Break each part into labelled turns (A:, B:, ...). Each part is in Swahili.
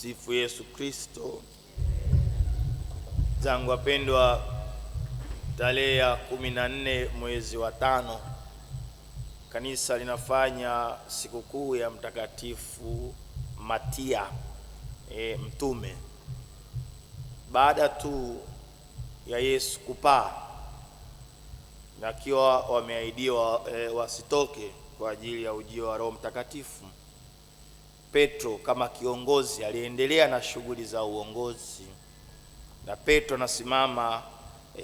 A: Tumsifu Yesu Kristo. Zangu wapendwa, tarehe ya 14 mwezi wa 5 kanisa linafanya sikukuu ya Mtakatifu Matia mtume. Baada tu ya Yesu kupaa na kiwa wameahidiwa wasitoke kwa ajili ya ujio wa Roho Mtakatifu, Petro kama kiongozi aliendelea na shughuli za uongozi, na Petro anasimama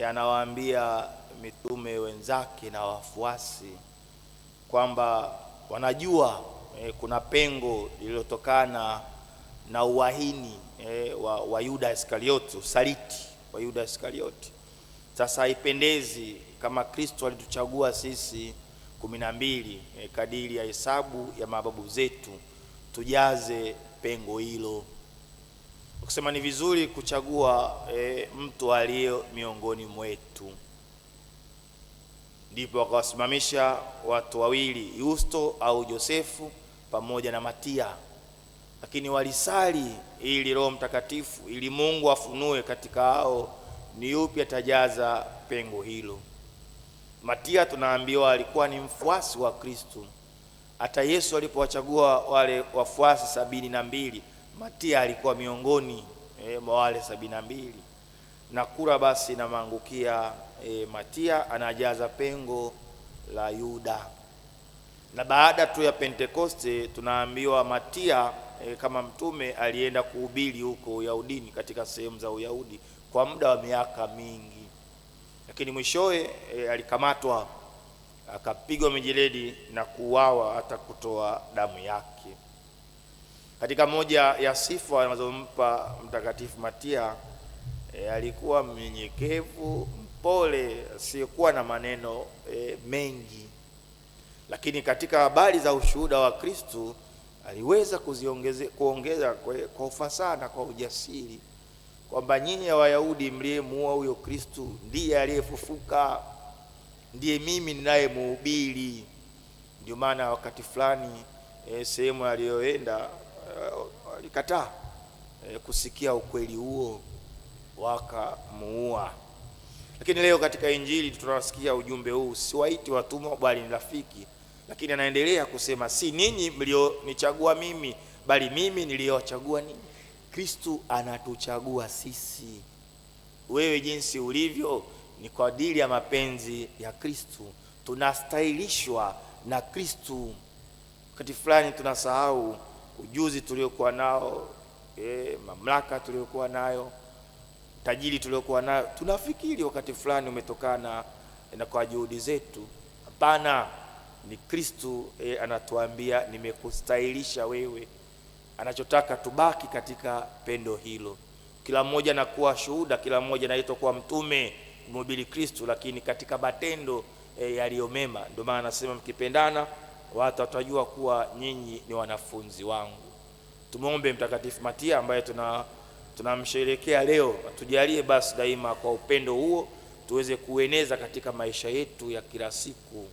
A: anawaambia mitume wenzake na wafuasi kwamba wanajua kuna pengo lililotokana na uhaini wa Yuda Iskarioti, usaliti wa Yuda Iskarioti. Sasa haipendezi kama Kristo alituchagua sisi 12 kadiri ya hesabu ya mababu zetu, tujaze pengo hilo. Ukisema ni vizuri kuchagua mtu aliye miongoni mwetu. Ndipo wakawasimamisha watu wawili, Yusto au Josefu pamoja na Matia, lakini walisali ili Roho Mtakatifu, ili Mungu afunue katika hao ni yupi atajaza pengo hilo. Matia tunaambiwa alikuwa ni mfuasi wa Kristo. Hata Yesu alipowachagua wale wafuasi 72, Matia alikuwa miongoni mwa wale 72. Na kura basi na maangukia Matia, anajaza pengo la Yuda. Na baada tu ya Pentekoste tunaambiwa Matia kama mtume alienda kuhubiri huko Uyahudini, katika sehemu za Uyahudi kwa muda wa miaka mingi, lakini mwishowe alikamatwa, akapigwa mijeledi na kuuawa hata kutoa damu yake. Katika moja ya sifa anazompa Mtakatifu Matia, alikuwa mnyenyekevu, mpole, asiyekuwa na maneno mengi, lakini katika habari za ushuhuda wa Kristo aliweza kuongeza kwa ufasaha na kwa ujasiri kwamba nyinyi ya Wayahudi mliyemuua huyo Kristo ndiye aliyefufuka, ndiye mimi ninayemhubiri. Ndio maana wakati fulani sehemu aliyoenda walikataa kusikia ukweli huo, wakamuua. Lakini leo katika Injili tunasikia ujumbe huu, siwaiti watumwa bali ni rafiki. Lakini anaendelea kusema, si ninyi mlionichagua mimi, bali mimi niliyowachagua ninyi. Kristo anatuchagua sisi. Wewe jinsi ulivyo ni kwa ajili ya mapenzi ya Kristo. Tunastahilishwa na Kristo. Wakati fulani tunasahau ujuzi tuliokuwa nao, mamlaka tuliokuwa nayo, tajiri tuliokuwa nayo. Tunafikiri wakati fulani umetokana na kwa juhudi zetu. Hapana, ni Kristo anatuambia nimekustahilisha wewe. Anachotaka tubaki katika pendo hilo. Kila mmoja anakuwa shuhuda, kila mmoja anaitwa kuwa mtume kumhubiri Kristo, lakini katika matendo yaliyo mema. Ndio maana anasema mkipendana watu watajua kuwa nyinyi ni wanafunzi wangu. Tumuombe Mtakatifu Matia ambaye tunamsherehekea leo, atujalie basi daima kwa upendo huo tuweze kueneza katika maisha yetu ya kila siku.